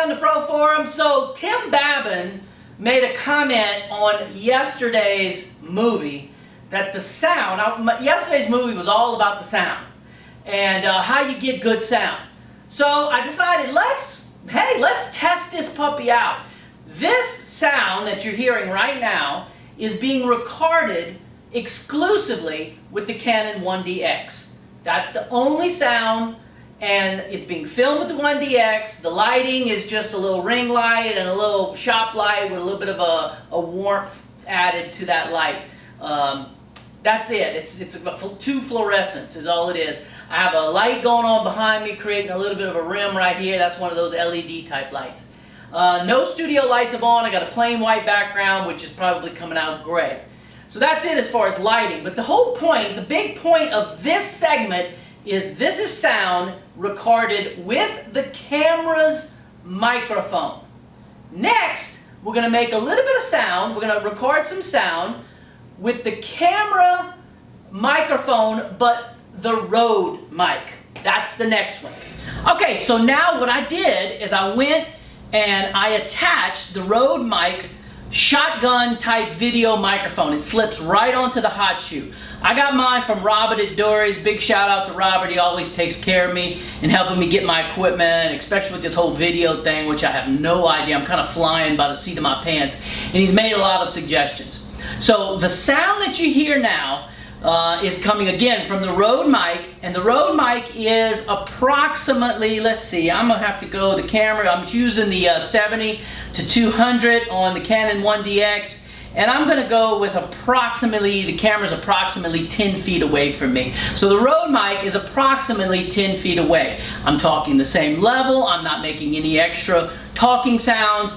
on the Pro Forum. So Tim Babin made a comment on yesterday's movie that the sound, yesterday's movie was all about the sound and how you get good sound. So I decided let's test this puppy out. This sound that you're hearing right now is being recorded exclusively with the Canon 1DX. That's the only sound, and it's being filmed with the 1DX. The lighting is just a little ring light and a little shop light with a little bit of a warmth added to that light. That's it. It's two fluorescents is all it is. I have a light going on behind me creating a little bit of a rim right here. That's one of those LED type lights. No studio lights are on. I got a plain white background, which is probably coming out gray. So that's it as far as lighting. But the whole point, the big point of this segment is this is sound recorded with the camera's microphone. Next, we're going to make a little bit of sound. We're going to record some sound with the camera microphone, but the Rode mic. That's the next one. Okay, so now what I did is I went and I attached the Rode mic shotgun type video microphone. It slips right onto the hot shoe. I got mine from Robert at Dory's. Big shout out to Robert. He always takes care of me and helping me get my equipment, especially with this whole video thing, which I have no idea. I'm kind of flying by the seat of my pants. And he's made a lot of suggestions. So the sound that you hear now is coming again from the Rode mic, and the Rode mic is approximately, let's see, I'm gonna have to go the camera, I'm using the 70 to 200 on the Canon 1DX, and I'm gonna go with approximately, the camera's approximately 10 feet away from me. So the Rode mic is approximately 10 feet away. I'm talking the same level, I'm not making any extra talking sounds.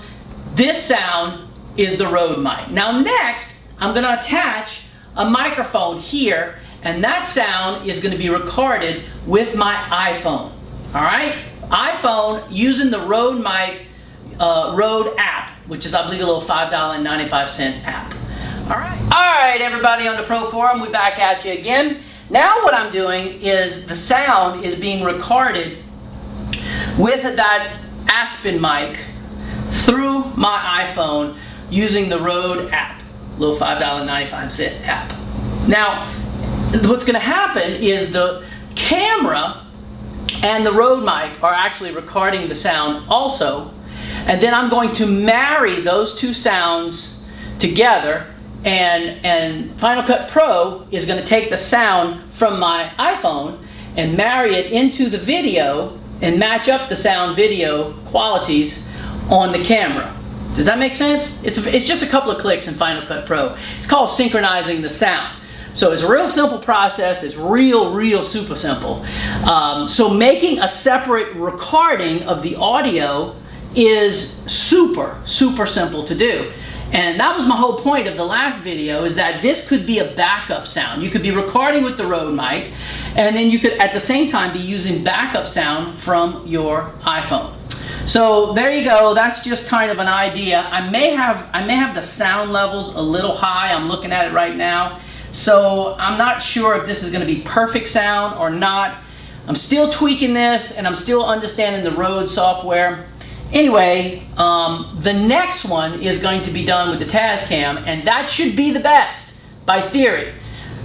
This sound is the Rode mic. Now next, I'm gonna attach a microphone here, and that sound is going to be recorded with my iPhone. All right, iPhone using the Rode mic, Rode app, which is I believe a little $5.95 app. All right, everybody on the Pro Forum, we're back at you again. Now what I'm doing is the sound is being recorded with that Aspen mic through my iPhone using the Rode app. Little $5.95 app. Now, what's going to happen is the camera and the Rode mic are actually recording the sound also, and then I'm going to marry those two sounds together, and Final Cut Pro is going to take the sound from my iPhone and marry it into the video and match up the sound video qualities on the camera. Does that make sense? It's just a couple of clicks in Final Cut Pro. It's called synchronizing the sound. So it's a real simple process. It's real super simple. So making a separate recording of the audio is super simple to do. And that was my whole point of the last video, is that this could be a backup sound. You could be recording with the Rode mic, and then you could at the same time be using backup sound from your iPhone. So there you go. That's just kind of an idea. I may have the sound levels a little high. I'm looking at it right now. So I'm not sure if this is going to be perfect sound or not. I'm still tweaking this, and I'm still understanding the Rode software. Anyway, the next one is going to be done with the Tascam, and that should be the best by theory.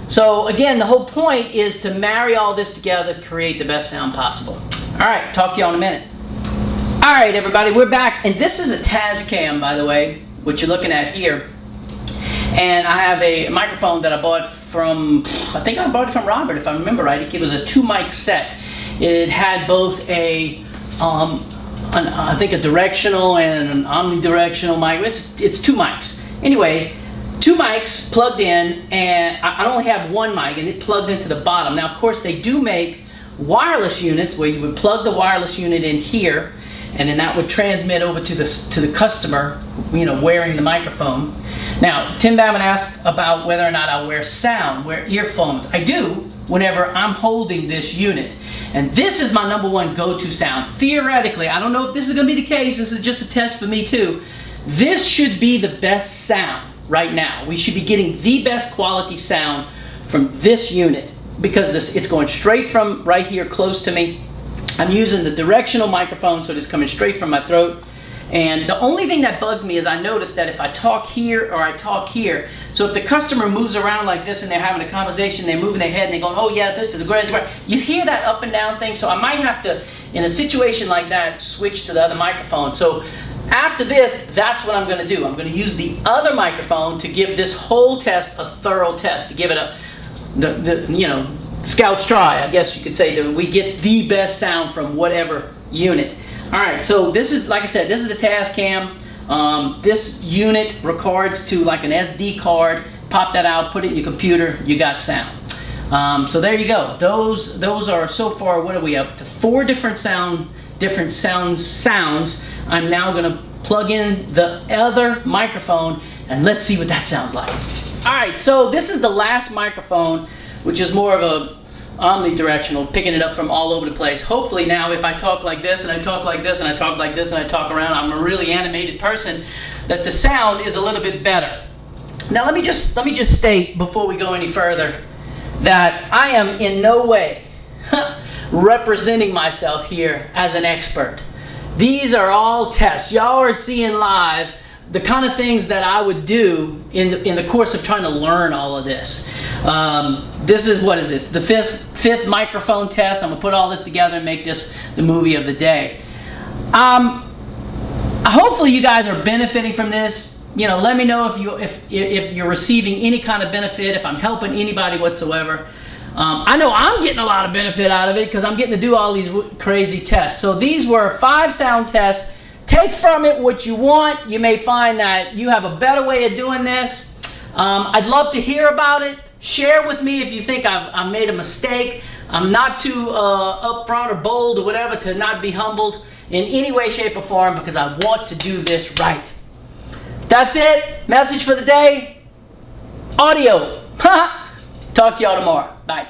So again, the whole point is to marry all this together to create the best sound possible. All right, talk to you all in a minute. All right, everybody, we're back, and this is a Tascam, by the way, what you're looking at here. And I have a microphone that I bought from, I think I bought it from Robert, if I remember right. It was a 2-mic set. It had both a, I think a directional and an omnidirectional mic. It's 2 mics. Anyway, 2 mics plugged in, and I only have 1 mic, and it plugs into the bottom. Now, of course, they do make wireless units where you would plug the wireless unit in here, and then that would transmit over to the customer, you know, wearing the microphone. Now, Tim Babin asked about whether or not I wear earphones. I do whenever I'm holding this unit. And this is my #1 go-to sound. Theoretically, I don't know if this is going to be the case. This is just a test for me too. This should be the best sound right now. We should be getting the best quality sound from this unit, because it's going straight from right here close to me I'm using the directional microphone, so it's coming straight from my throat. And the only thing that bugs me is I notice that if I talk here or I talk here, so if the customer moves around like this and they're having a conversation, they're moving their head and they're going, oh yeah, this is great, you hear that up and down thing, so I might have to, in a situation like that, switch to the other microphone. So after this, that's what I'm going to do. I'm going to use the other microphone to give this whole test a thorough test, to give it a, Scout's try, I guess you could say, that we get the best sound from whatever unit. Alright, so this is, like I said, this is the Tascam. This unit records to like an SD card. Pop that out, put it in your computer, you got sound. So there you go. Those are so far, what are we up to? 4 different sounds. I'm now going to plug in the other microphone and let's see what that sounds like. Alright, so this is the last microphone, which is more of a omnidirectional, picking it up from all over the place. Hopefully now if I talk like this and I talk like this and I talk like this and I talk around, I'm a really animated person, that the sound is a little bit better. Now let me just state before we go any further that I am in no way representing myself here as an expert. These are all tests. Y'all are seeing live the kind of things that I would do in the course of trying to learn all of this. This is, what is this? The fifth microphone test. I'm gonna put all this together and make this the movie of the day. Hopefully you guys are benefiting from this. Let me know if you're receiving any kind of benefit, if I'm helping anybody whatsoever. I know I'm getting a lot of benefit out of it because I'm getting to do all these crazy tests. So these were 5 sound tests. Take from it what you want. You may find that you have a better way of doing this. I'd love to hear about it. Share with me if you think I've made a mistake. I'm not too upfront or bold or whatever to not be humbled in any way, shape, or form because I want to do this right. That's it. Message for the day. Audio. Talk to y'all tomorrow. Bye.